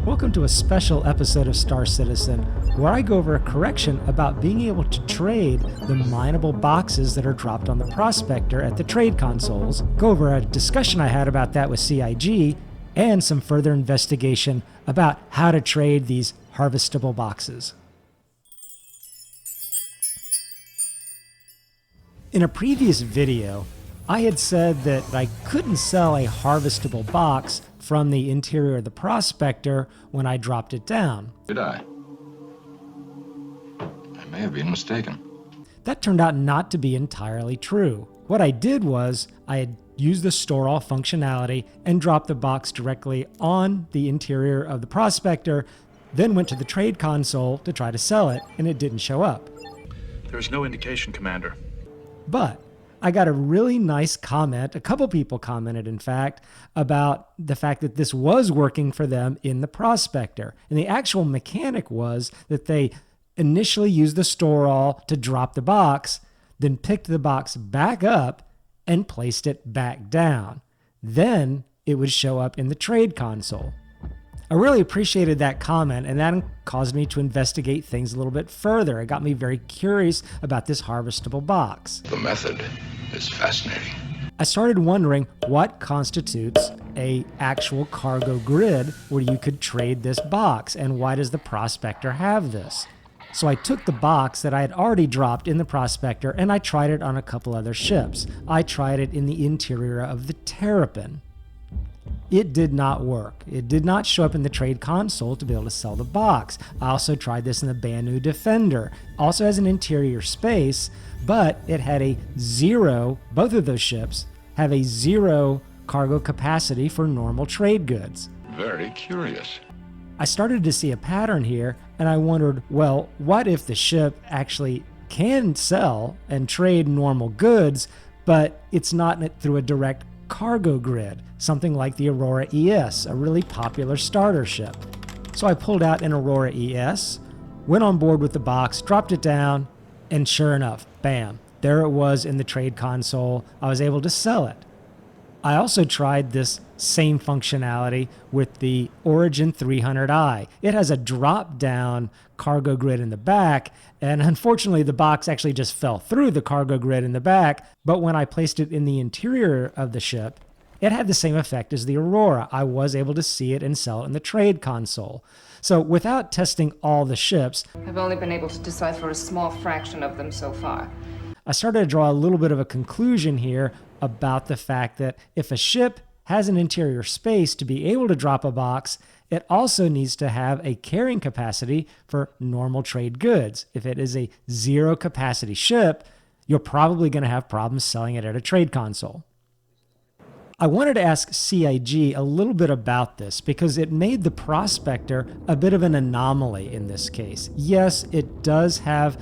Welcome to a special episode of Star Citizen, where I go over a correction about being able to trade the mineable boxes that are dropped on the Prospector at the trade consoles, go over a discussion I had about that with CIG, and some further investigation about how to trade these harvestable boxes. In a previous video, I had said that I couldn't sell a harvestable box from the interior of the Prospector when I dropped it down. Did I? I may have been mistaken. That turned out not to be entirely true. What I did was I had used the Stor-all functionality and dropped the box directly on the interior of the Prospector, then went to the trade console to try to sell it, and it didn't show up. There's no indication, Commander. But I got a really nice comment, a couple people commented in fact, about the fact that this was working for them in the Prospector. And the actual mechanic was that they initially used the Stor-all to drop the box, then picked the box back up and placed it back down. Then it would show up in the trade console. I really appreciated that comment, and that caused me to investigate things a little bit further. It got me very curious about this harvestable box. The method is fascinating. I started wondering what constitutes an actual cargo grid where you could trade this box, and why does the Prospector have this? So I took the box that I had already dropped in the Prospector and I tried it on a couple other ships. I tried it in the interior of the Terrapin. It did not work. It did not show up in the trade console to be able to sell the box. I also tried this in the Banu Defender. Also has an interior space, but it had a zero, both of those ships have a zero cargo capacity for normal trade goods. Very curious. I started to see a pattern here, and I wondered, well, what if the ship actually can sell and trade normal goods, but it's not through a direct cargo grid, something like the Aurora ES, a really popular starter ship. So I pulled out an Aurora ES, went on board with the box, dropped it down, and sure enough, bam, there it was in the trade console. I was able to sell it. I also tried this same functionality with the Origin 300i. It has a drop-down cargo grid in the back, and unfortunately the box actually just fell through the cargo grid in the back, but when I placed it in the interior of the ship, it had the same effect as the Aurora. I was able to see it and sell it in the trade console. So without testing all the ships, I've only been able to decipher a small fraction of them so far. I started to draw a little bit of a conclusion here about the fact that if a ship has an interior space to be able to drop a box, it also needs to have a carrying capacity for normal trade goods. If it is a zero capacity ship, you're probably going to have problems selling it at a trade console. I wanted to ask CIG a little bit about this because it made the Prospector a bit of an anomaly in this case. Yes, it does have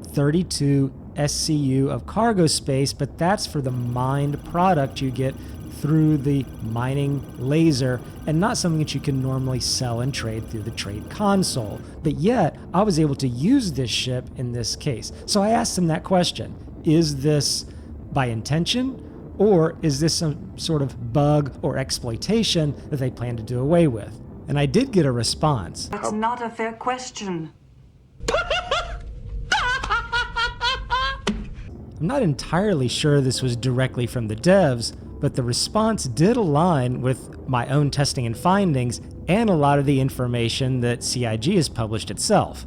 32 SCU of cargo space, but that's for the mined product you get through the mining laser and not something that you can normally sell and trade through the trade console. But yet, I was able to use this ship in this case. So I asked them that question. Is this by intention, or is this some sort of bug or exploitation that they plan to do away with? And I did get a response. That's not a fair question. I'm not entirely sure this was directly from the devs, but the response did align with my own testing and findings and a lot of the information that CIG has published itself.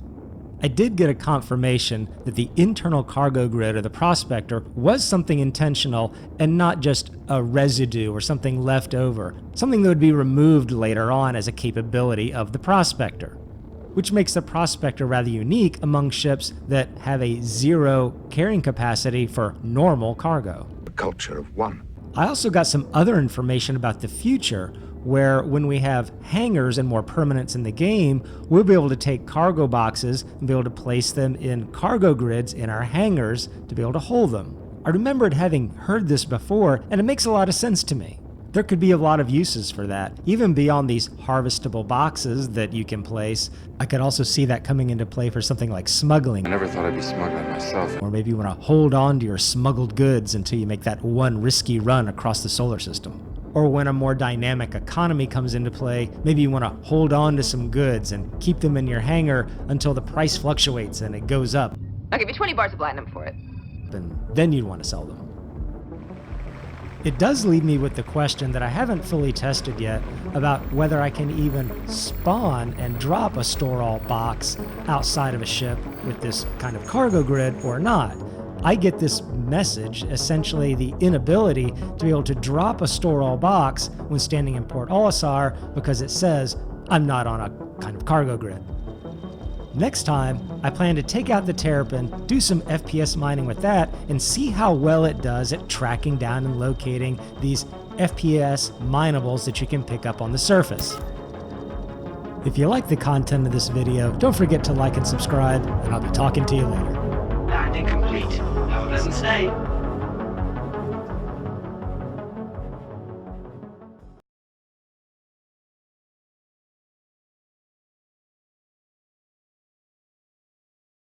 I did get a confirmation that the internal cargo grid of the Prospector was something intentional and not just a residue or something left over, something that would be removed later on as a capability of the Prospector, which makes the Prospector rather unique among ships that have a zero carrying capacity for normal cargo. The culture of one. I also got some other information about the future, where when we have hangars and more permanence in the game, we'll be able to take cargo boxes and be able to place them in cargo grids in our hangars to be able to hold them. I remembered having heard this before, and it makes a lot of sense to me. There could be a lot of uses for that, even beyond these harvestable boxes that you can place. I could also see that coming into play for something like smuggling. I never thought I'd be smuggling myself. Or maybe you want to hold on to your smuggled goods until you make that one risky run across the solar system. or when a more dynamic economy comes into play, maybe you want to hold on to some goods and keep them in your hangar until the price fluctuates and it goes up. I'll give you 20 bars of platinum for it. And then you'd want to sell them. It does leave me with the question that I haven't fully tested yet about whether I can even spawn and drop a Stor-all box outside of a ship with this kind of cargo grid or not. I get this message, essentially the inability to be able to drop a Stor-all box when standing in Port Olisar because it says I'm not on a kind of cargo grid. Next time, I plan to take out the Terrapin, do some FPS mining with that, and see how well it does at tracking down and locating these FPS minables that you can pick up on the surface. If you like the content of this video, don't forget to like and subscribe, and I'll be talking to you later. Landing complete. Have a pleasant stay.